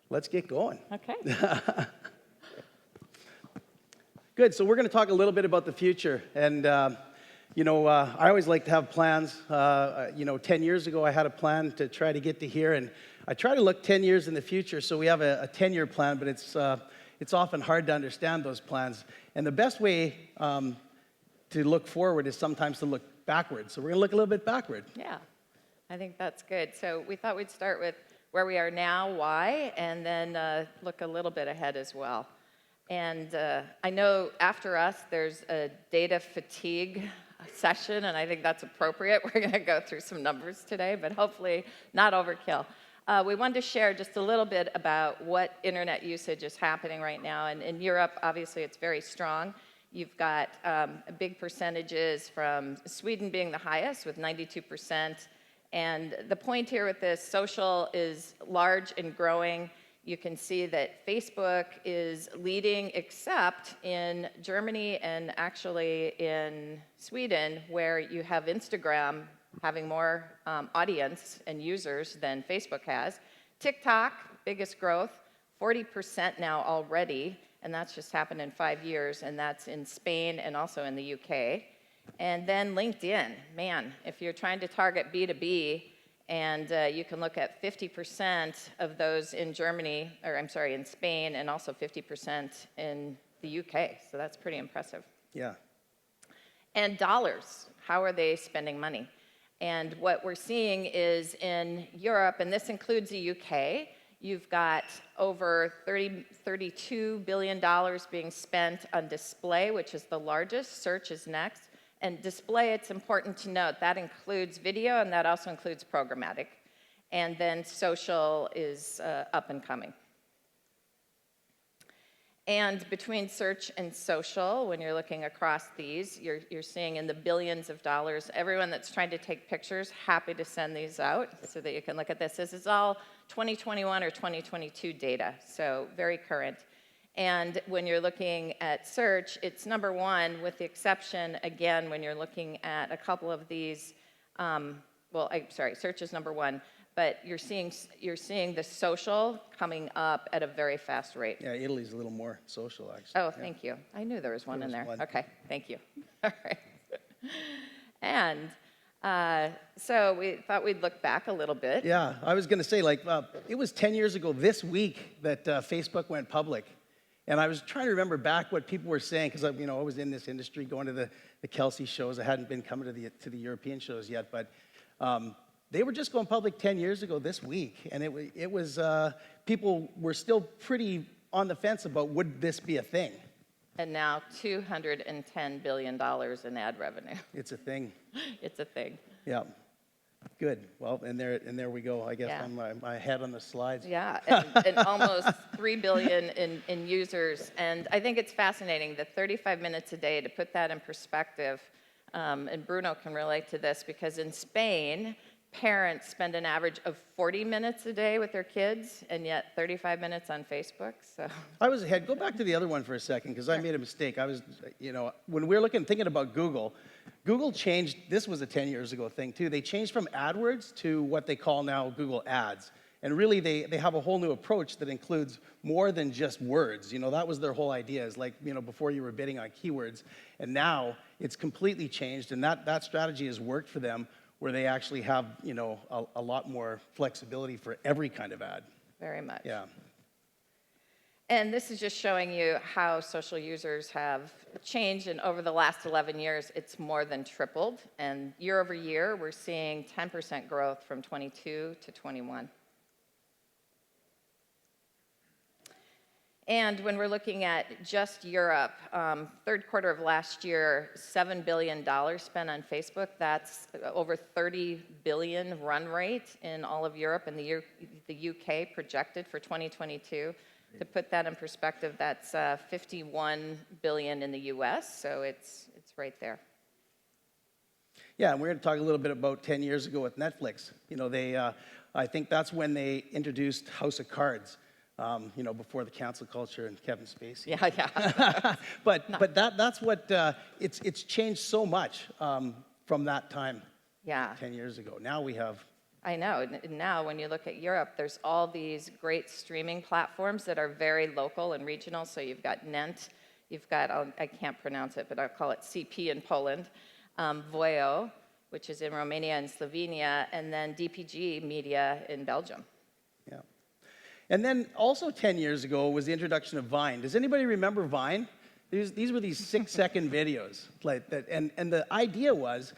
Let's get going. Okay. Good. So we're going to talk a little bit about the future. And, I always like to have plans. 10 years ago, I had a plan to try to get to here. And I try to look 10 years in the future. So we have a 10-year plan, but it's often hard to understand those plans. And the best way to look forward is sometimes to look backwards. So we're going to look a little bit backward. Yeah, I think that's good. So we thought we'd start with where we are now, why, and then look a little bit ahead as well. And I know after us, there's a data fatigue session, and I think that's appropriate. We're going to go through some numbers today, but hopefully not overkill. We wanted to share just a little bit about what internet usage is happening right now. And in Europe, obviously, it's very strong. You've got big percentages from Sweden being the highest with 92%. And the point here with this, social is large and growing. You can see that Facebook is leading, except in Germany and actually in Sweden, where you have Instagram having more audience and users than Facebook has. TikTok, biggest growth, 40% now already, and that's just happened in 5 years, and that's in Spain and also in the UK. And then LinkedIn, man, if you're trying to target B2B, and you can look at 50% of those in Germany, or I'm sorry, in Spain, and also 50% in the UK, so that's pretty impressive. Yeah. And dollars, how are they spending money? And what we're seeing is in Europe, and this includes the UK, you've got over $32 billion being spent on display, which is the largest. Search is next. And display, it's important to note, that includes video, and that also includes programmatic. And then social is up and coming. And between search and social, when you're looking across these, you're seeing in the billions of dollars. Everyone that's trying to take pictures, happy to send these out so that you can look at this. This is all 2021 or 2022 data, so very current. And when you're looking at search, it's number one, with the exception, again, when you're looking at a couple of these, search is number one, but you're seeing the social coming up at a very fast rate. Yeah, Italy's a little more social, actually. Oh, thank you. I knew there was one in there. Okay, thank you. All right. And so we thought we'd look back a little bit. Yeah, I was going to say, it was 10 years ago this week that Facebook went public. And I was trying to remember back what people were saying, because I was in this industry, going to the Kelsey shows. I hadn't been coming to the European shows yet, but they were just going public 10 years ago this week, and it was people were still pretty on the fence about would this be a thing. And now $210 billion in ad revenue. It's a thing. It's a thing. Yeah. Good. Well, and there we go. I guess yeah. I'm ahead on the slides. Yeah, and almost 3 billion in users. And I think it's fascinating that 35 minutes a day, to put that in perspective, and Bruno can relate to this, because in Spain, parents spend an average of 40 minutes a day with their kids, and yet 35 minutes on Facebook. So I was ahead. Go back to the other one for a second, because I made a mistake. I was, when we were thinking about Google changed. This was a 10 years ago thing too. They changed from AdWords to what they call now Google Ads, and really they have a whole new approach that includes more than just words. That was their whole idea. Is before you were bidding on keywords, and now it's completely changed, and that strategy has worked for them, where they actually have, a lot more flexibility for every kind of ad. Very much. Yeah. And this is just showing you how social users have changed, and over the last 11 years, it's more than tripled. And year over year, we're seeing 10% growth from 22 to 21. And when we're looking at just Europe, third quarter of last year, $7 billion spent on Facebook. That's over 30 billion run rate in all of Europe, and the UK projected for 2022. To put that in perspective, that's 51 billion in the US, so it's right there. Yeah, and we're going to talk a little bit about 10 years ago with Netflix. I think that's when they introduced House of Cards. Before the cancel culture and Kevin Spacey. Yeah. but that's what it's changed so much from that time. Yeah. 10 years ago. Now we have I know. And now, when you look at Europe, there's all these great streaming platforms that are very local and regional. So you've got Nent, you've got, I can't pronounce it, but I'll call it CP in Poland, Voyo, which is in Romania and Slovenia, and then DPG Media in Belgium. Yeah. And then also 10 years ago was the introduction of Vine. Does anybody remember Vine? These were these 6-second videos like that, and the idea was,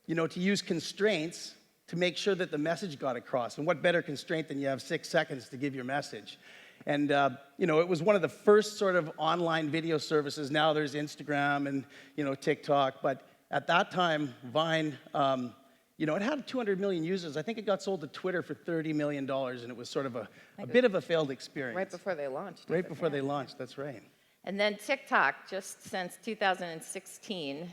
to use constraints to make sure that the message got across. And what better constraint than you have 6 seconds to give your message? And it was one of the first sort of online video services. Now there's Instagram and TikTok, but at that time, Vine, it had 200 million users. I think it got sold to Twitter for $30 million, and it was sort of a bit of a failed experience. Right before they launched. Right before they launched, that's right. And then TikTok, just since 2016,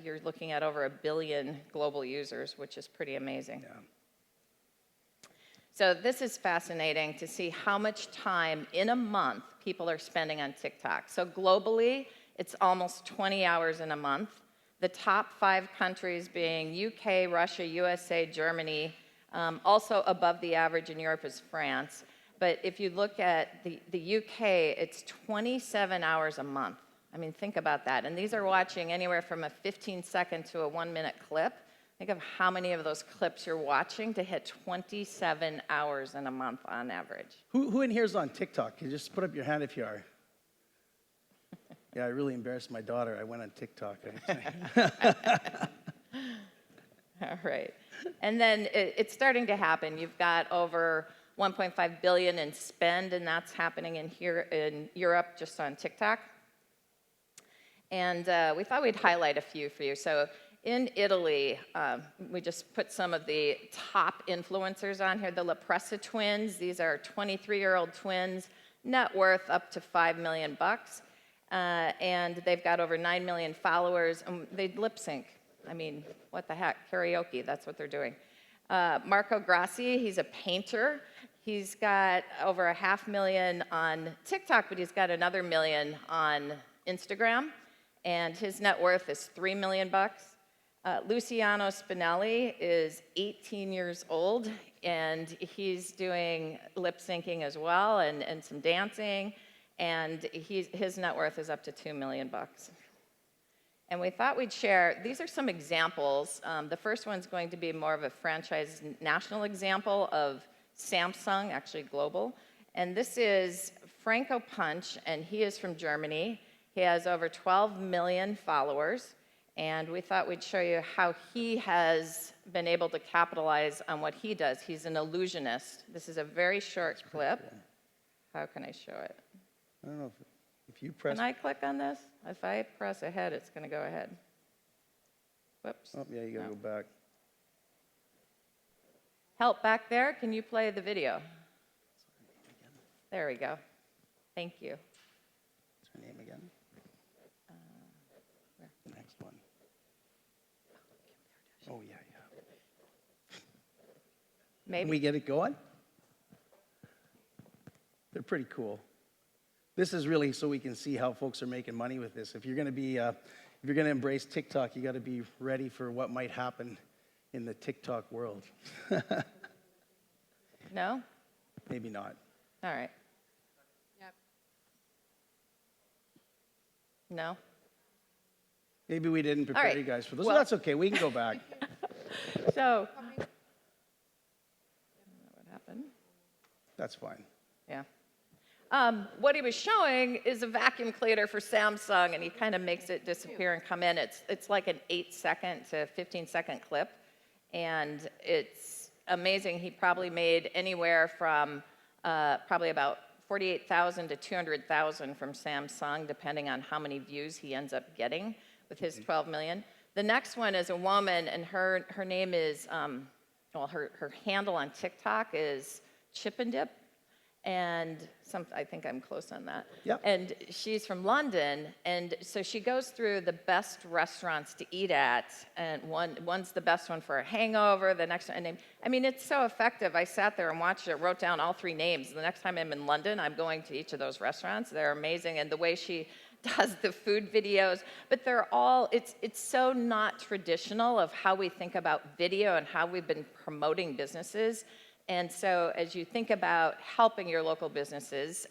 you're looking at over 1 billion global users, which is pretty amazing. Yeah. So this is fascinating to see how much time in a month people are spending on TikTok. So globally, it's almost 20 hours in a month. The top 5 countries being UK, Russia, USA, Germany. Also above the average in Europe is France. But if you look at the UK, it's 27 hours a month. I mean, think about that. And these are watching anywhere from a 15-second to a 1-minute clip. Think of how many of those clips you're watching to hit 27 hours in a month on average. Who in here is on TikTok? Can you just put up your hand if you are? Yeah, I really embarrassed my daughter. I went on TikTok. All right. And then it's starting to happen. You've got over 1.5 billion in spend, and that's happening in Europe just on TikTok. And we thought we'd highlight a few for you. So in Italy, we just put some of the top influencers on here. The La Pressa twins, these are 23-year-old twins, net worth up to $5 million. And they've got over 9 million followers, and they lip sync. I mean, what the heck? Karaoke, that's what they're doing. Marco Grassi, he's a painter. He's got over 500,000 on TikTok, but he's got another 1 million on Instagram, and his net worth is $3 million. Luciano Spinelli is 18 years old, and he's doing lip syncing as well, and some dancing, and his net worth is up to $2 million. And we thought we'd share, these are some examples. The first one's going to be more of a franchise national example of Samsung, actually global. And this is Franco Punch, and he is from Germany. He has over 12 million followers. And we thought we'd show you how he has been able to capitalize on what he does. He's an illusionist. This is a very short clip. Cool. How can I show it? I don't know if you press. Can I click on this? If I press ahead, it's going to go ahead. Whoops. Oh, yeah, you got to go back. Help back there. Can you play the video? There we go. Thank you. What's her name again? The next one. Oh, yeah. Maybe. Can we get it going? They're pretty cool. This is really so we can see how folks are making money with this. If you're going to embrace TikTok, you got to be ready for what might happen in the TikTok world. No? Maybe not. All right. Yep. No? Maybe we didn't prepare right. you guys for this. Well- Well, that's okay. We can go back. So, I don't know what happened. That's fine. Yeah. What he was showing is a vacuum cleaner for Samsung, and he kind of makes it disappear and come in. It's like an 8-second to 15-second clip, and it's amazing. He probably made anywhere from probably about 48,000 to 200,000 from Samsung, depending on how many views he ends up getting with his 12 million. The next one is a woman, and her name is, her handle on TikTok is Chip and Dip. And I think I'm close on that. Yep. And she's from London, and so she goes through the best restaurants to eat at, and one's the best one for a hangover, the next one, and I mean, it's so effective. I sat there and watched it, wrote down all 3 names. The next time I'm in London, I'm going to each of those restaurants. They're amazing, and the way she does the food videos, but they're all, it's so not traditional of how we think about video and how we've been promoting businesses. And so as you think about helping your local businesses,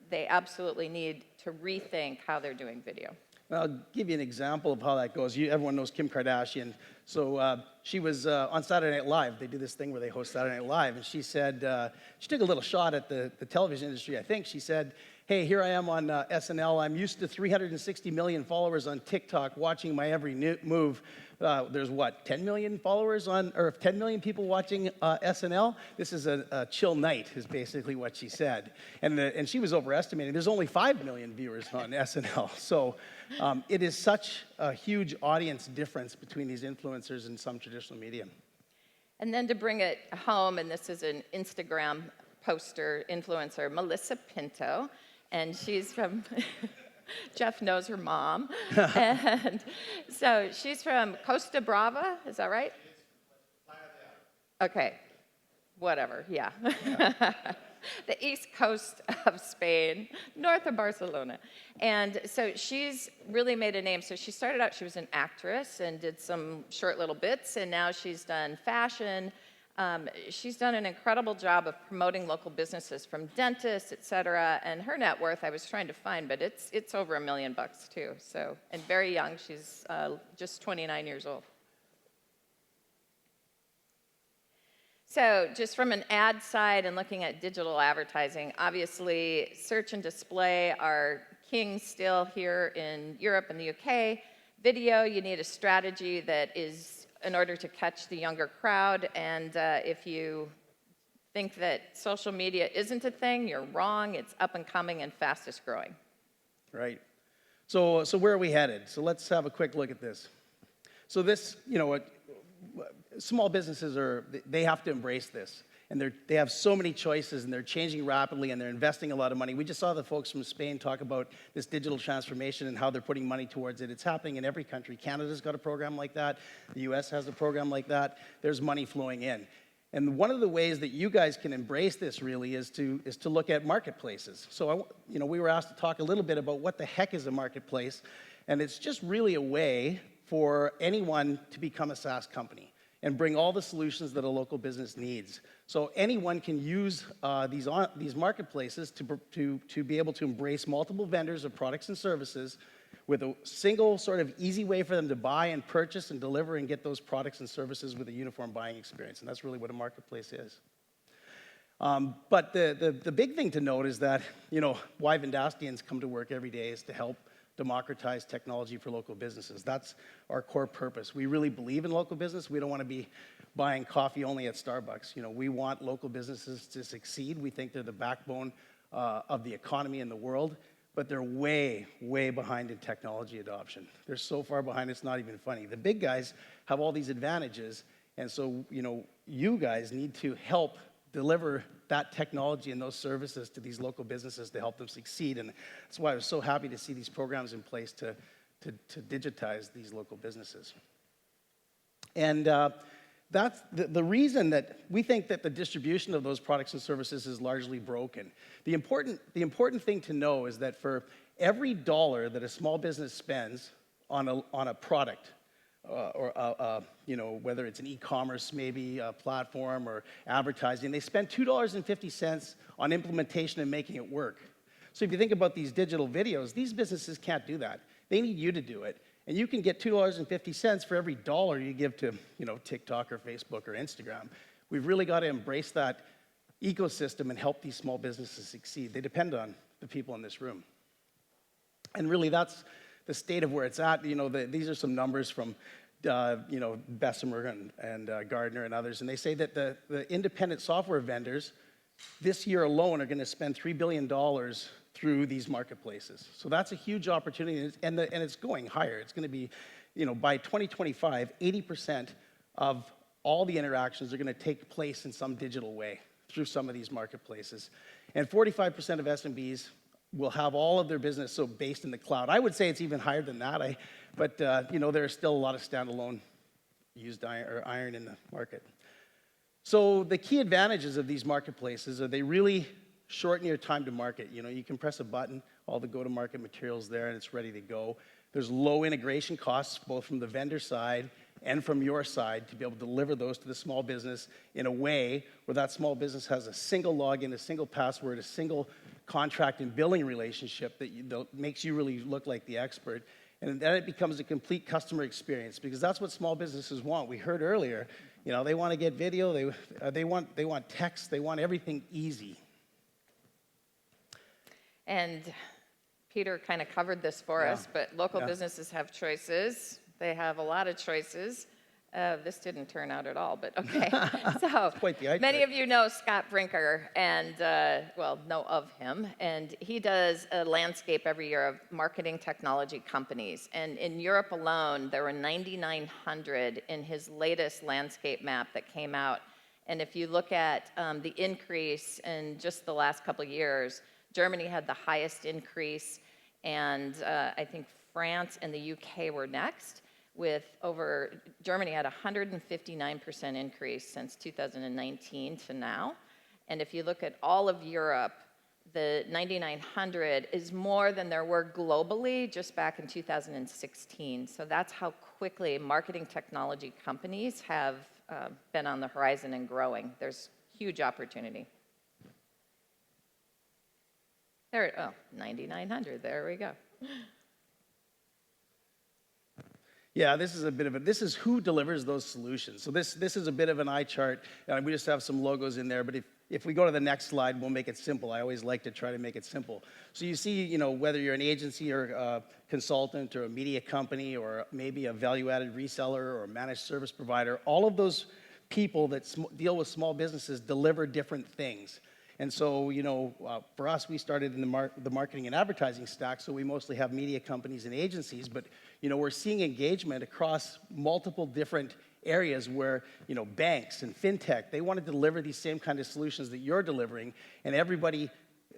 they absolutely need to rethink how they're doing video. I'll give you an example of how that goes. Everyone knows Kim Kardashian. So she was on Saturday Night Live. They do this thing where they host Saturday Night Live. And she said, she took a little shot at the television industry, I think. She said, hey, here I am on SNL. I'm used to 360 million followers on TikTok watching my every move. There's what, 10 million followers on, or 10 million people watching SNL? This is a chill night, is basically what she said. And she was overestimating. There's only 5 million viewers on SNL. So it is such a huge audience difference between these influencers and some traditional media. And then to bring it home, and this is an Instagram poster influencer, Melissa Pinto, and she's from, Jeff knows her mom, and so she's from Costa Brava, is that right? Okay, whatever, yeah. The east coast of Spain, north of Barcelona. And so she's really made a name. So she started out, she was an actress and did some short little bits, and now she's done fashion. She's done an incredible job of promoting local businesses, from dentists, et cetera. And her net worth, I was trying to find, but it's over $1 million too. So, and very young, she's just 29 years old. So just from an ad side and looking at digital advertising, obviously search and display are king still here in Europe and the UK. Video, you need a strategy that is in order to catch the younger crowd. And if you think that social media isn't a thing, you're wrong. It's up and coming and fastest growing. Right. So where are we headed? So let's have a quick look at this. So this, small businesses they have to embrace this. And they have so many choices, and they're changing rapidly, and they're investing a lot of money. We just saw the folks from Spain talk about this digital transformation and how they're putting money towards it. It's happening in every country. Canada's got a program like that. The US has a program like that. There's money flowing in. And one of the ways that you guys can embrace this really is to look at marketplaces. So we were asked to talk a little bit about what the heck is a marketplace, and it's just really a way for anyone to become a SaaS company and bring all the solutions that a local business needs. So anyone can use these marketplaces to be able to embrace multiple vendors of products and services with a single sort of easy way for them to buy and purchase and deliver and get those products and services with a uniform buying experience. And that's really what a marketplace is. But the big thing to note is that, why Vendastians come to work every day is to help democratize technology for local businesses. That's our core purpose. We really believe in local business. We don't want to be buying coffee only at Starbucks. We want local businesses to succeed. We think they're the backbone of the economy in the world, but they're way, way behind in technology adoption. They're so far behind, it's not even funny. The big guys have all these advantages, and so, you guys need to help deliver that technology and those services to these local businesses to help them succeed. And that's why I was so happy to see these programs in place to digitize these local businesses. And that's the reason that we think that the distribution of those products and services is largely broken. The important thing to know is that for every dollar that a small business spends on a product, whether it's an e-commerce maybe platform or advertising, they spend $2.50 on implementation and making it work. So if you think about these digital videos, these businesses can't do that. They need you to do it. And you can get $2.50 for every dollar you give to, TikTok or Facebook or Instagram. We've really got to embrace that ecosystem and help these small businesses succeed. They depend on the people in this room. And really, that's the state of where it's at. These are some numbers from, Bessemer and Gardner and others, and they say that the independent software vendors this year alone are going to spend $3 billion through these marketplaces. So that's a huge opportunity, and it's going higher. It's going to be, by 2025, 80% of all the interactions are going to take place in some digital way through some of these marketplaces. And 45% of SMBs will have all of their business based in the cloud. I would say it's even higher than that, but there are still a lot of standalone used iron in the market. So the key advantages of these marketplaces are they really shorten your time to market. You know, you can press a button, all the go-to-market materials there, and it's ready to go. There's low integration costs, both from the vendor side and from your side, to be able to deliver those to the small business in a way where that small business has a single login, a single password, a single contract and billing relationship that makes you really look like the expert. And then it becomes a complete customer experience, because that's what small businesses want. We heard earlier, you know, they want to get video, they want text, they want everything easy. And Peter kind of covered this for us, but local businesses have choices. They have a lot of choices. This didn't turn out at all, but okay. So quite the many of you know Scott Brinker and, know of him. And he does a landscape every year of marketing technology companies. And in Europe alone, there were 9,900 in his latest landscape map that came out. And if you look at the increase in just the last couple of years, Germany had the highest increase, and I think France and the UK were next. Germany had a 159% increase since 2019 to now. And if you look at all of Europe, the 9,900 is more than there were globally just back in 2016. So that's how quickly marketing technology companies have been on the horizon and growing. There's huge opportunity. 9,900, there we go. Yeah, this is who delivers those solutions. So this is a bit of an eye chart. We just have some logos in there, but if we go to the next slide, we'll make it simple. I always like to try to make it simple. So you see, you know, whether you're an agency or a consultant or a media company or maybe a value-added reseller or a managed service provider, all of those people that deal with small businesses deliver different things. And so, you know, for us, we started in the marketing and advertising stack, so we mostly have media companies and agencies, but, you know, we're seeing engagement across multiple different areas where, you know, banks and fintech, they want to deliver these same kind of solutions that you're delivering, and everybody,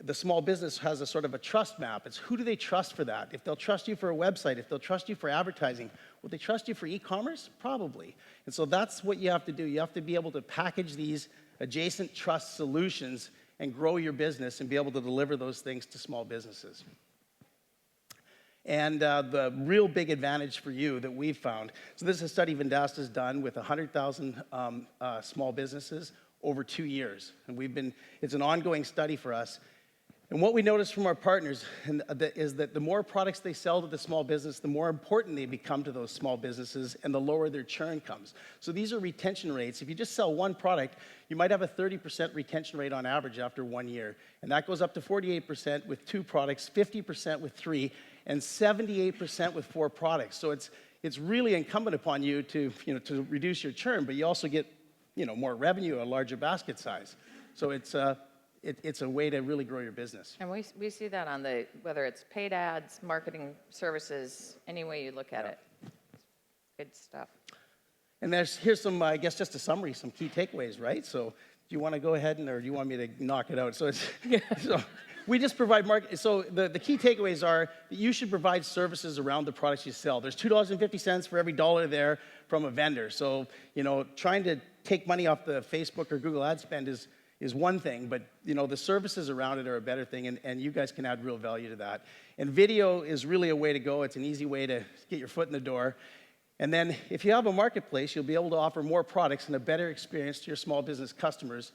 the small business has a sort of a trust map. It's who do they trust for that? If they'll trust you for a website, if they'll trust you for advertising, will they trust you for e-commerce? Probably. And so that's what you have to do. You have to be able to package these adjacent trust solutions and grow your business and be able to deliver those things to small businesses. And the real big advantage for you that we've found, so this is a study Vendasta's done with 100,000 small businesses over 2 years. And it's an ongoing study for us. And what we noticed from our partners is that the more products they sell to the small business, the more important they become to those small businesses and the lower their churn comes. So these are retention rates. If you just sell one product, you might have a 30% retention rate on average after 1 year. And that goes up to 48% with 2 products, 50% with 3, and 78% with 4 products. So it's really incumbent upon you to reduce your churn, but you also get, you know, more revenue, a larger basket size. So it's a way to really grow your business. And we see that on whether it's paid ads, marketing services, any way you look at it. Good stuff. And here's some, I guess, just a summary, some key takeaways, right? So do you want to go ahead or do you want me to knock it out? So we just provide so the key takeaways are that you should provide services around the products you sell. There's $2.50 for every dollar there from a vendor. So, you know, trying to take money off the Facebook or Google ad spend is one thing, but, you know, the services around it are a better thing, and you guys can add real value to that. And video is really a way to go. It's an easy way to get your foot in the door. And then if you have a marketplace, you'll be able to offer more products and a better experience to your small business customers,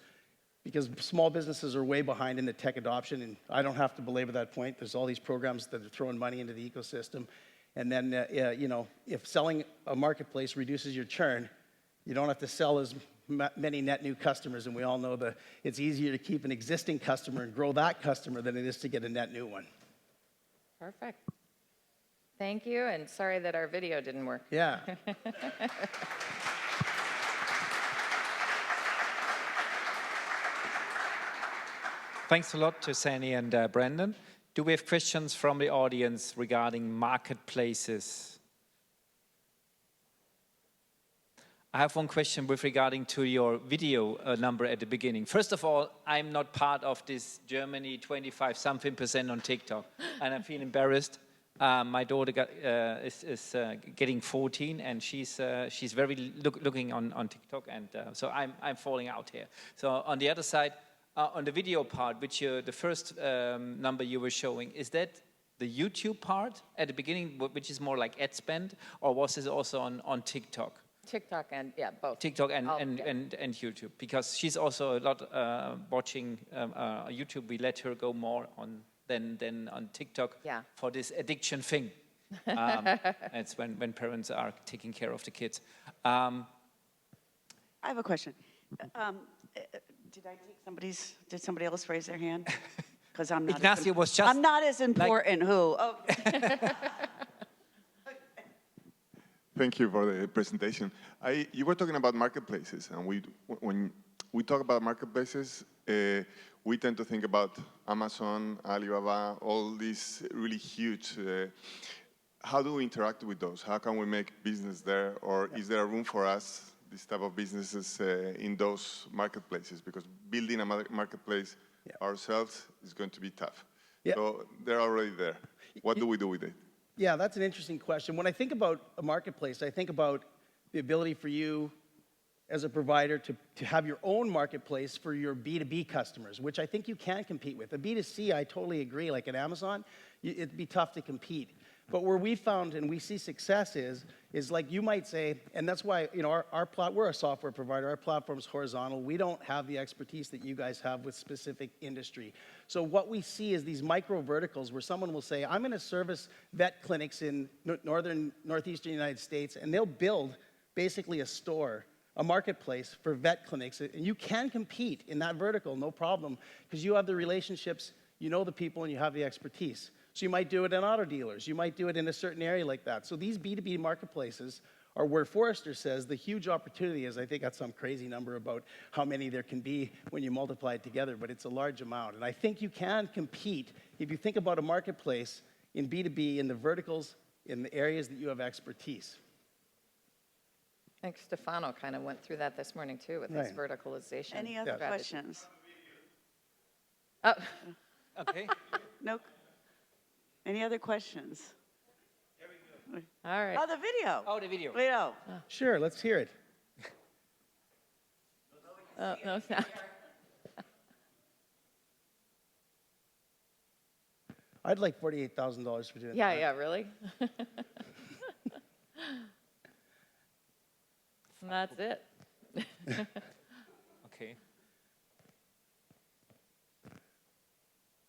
because small businesses are way behind in the tech adoption, and I don't have to belabor that point. There's all these programs that are throwing money into the ecosystem. And then, you know, if selling a marketplace reduces your churn, you don't have to sell as many net new customers, and we all know that it's easier to keep an existing customer and grow that customer than it is to get a net new one. Perfect. Thank you, and sorry that our video didn't work. Yeah. Thanks a lot to Sani and Brandon. Do we have questions from the audience regarding marketplaces? I have one question with regarding to your video number at the beginning. First of all, I'm not part of this Germany 25-something% on TikTok, and I feel embarrassed. My daughter is getting 14, and she's very looking on TikTok, and so I'm falling out here. So on the other side, on the video part, which the first number you were showing, is that the YouTube part at the beginning, which is more like ad spend, or was this also on TikTok? TikTok and, yeah, both. TikTok and Yeah. YouTube, because she's also a lot watching YouTube. We let her go more on than on TikTok for this addiction thing. It's when parents are taking care of the kids. I have a question. Did somebody else raise their hand? Because I'm not. Ignacio was just. I'm not as important. Who? Oh. Thank you for the presentation. You were talking about marketplaces, and when we talk about marketplaces, we tend to think about Amazon, Alibaba, all these really huge. How do we interact with those? How can we make business there, or is there a room for us, this type of businesses, in those marketplaces? Because building a marketplace ourselves is going to be tough. Yeah. So they're already there. What do we do with it? Yeah, that's an interesting question. When I think about a marketplace, I think about the ability for you as a provider to have your own marketplace for your B2B customers, which I think you can compete with. A B2C, I totally agree, like at Amazon, it'd be tough to compete. But where we found and we see success is like you might say, and that's why, you know, we're a software provider, our platform's horizontal. We don't have the expertise that you guys have with specific industry. So what we see is these micro verticals where someone will say, I'm gonna service vet clinics in northeastern United States, and they'll build basically a store, a marketplace for vet clinics. And you can compete in that vertical, no problem, because you have the relationships, you know the people, and you have the expertise. So you might do it in auto dealers. You might do it in a certain area like that. So these B2B marketplaces are where Forrester says the huge opportunity is. I think that's some crazy number about how many there can be when you multiply it together, but it's a large amount. And I think you can compete if you think about a marketplace in B2B, in the verticals, in the areas that you have expertise. I think Stefano kind of went through that this morning too with his verticalization. Any other strategy. questions? Oh, Okay. No. Any other questions? all right. Oh, the video. Oh, the video. Video. Sure, let's hear it. Oh, no, it's not. I'd like $48,000 for doing Yeah, that. yeah, really? And that's it. Okay.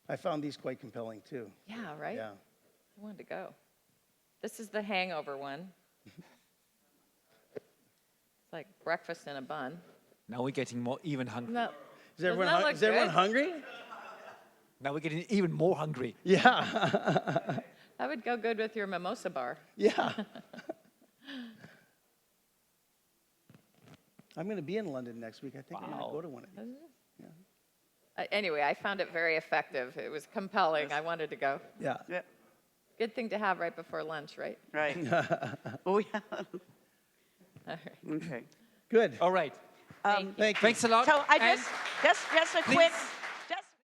I found these quite compelling too. Yeah, right? Yeah. I wanted to go. This is the hangover one. It's like breakfast in a bun. Now we're getting more even hungry. No, Is everyone, that look is everyone good? hungry? Now we're getting even more hungry. Yeah. that would go good with your mimosa bar. Yeah. I'm going to be in London next week. I think I'm going to go to one of these. Anyway, I found it very effective. It was compelling. I wanted to go. Yeah. Yeah. Good thing to have right before lunch, right? Right. Well, we have. All right. Okay. Good. All right. Thank you. Thanks a lot. So I And just a quick.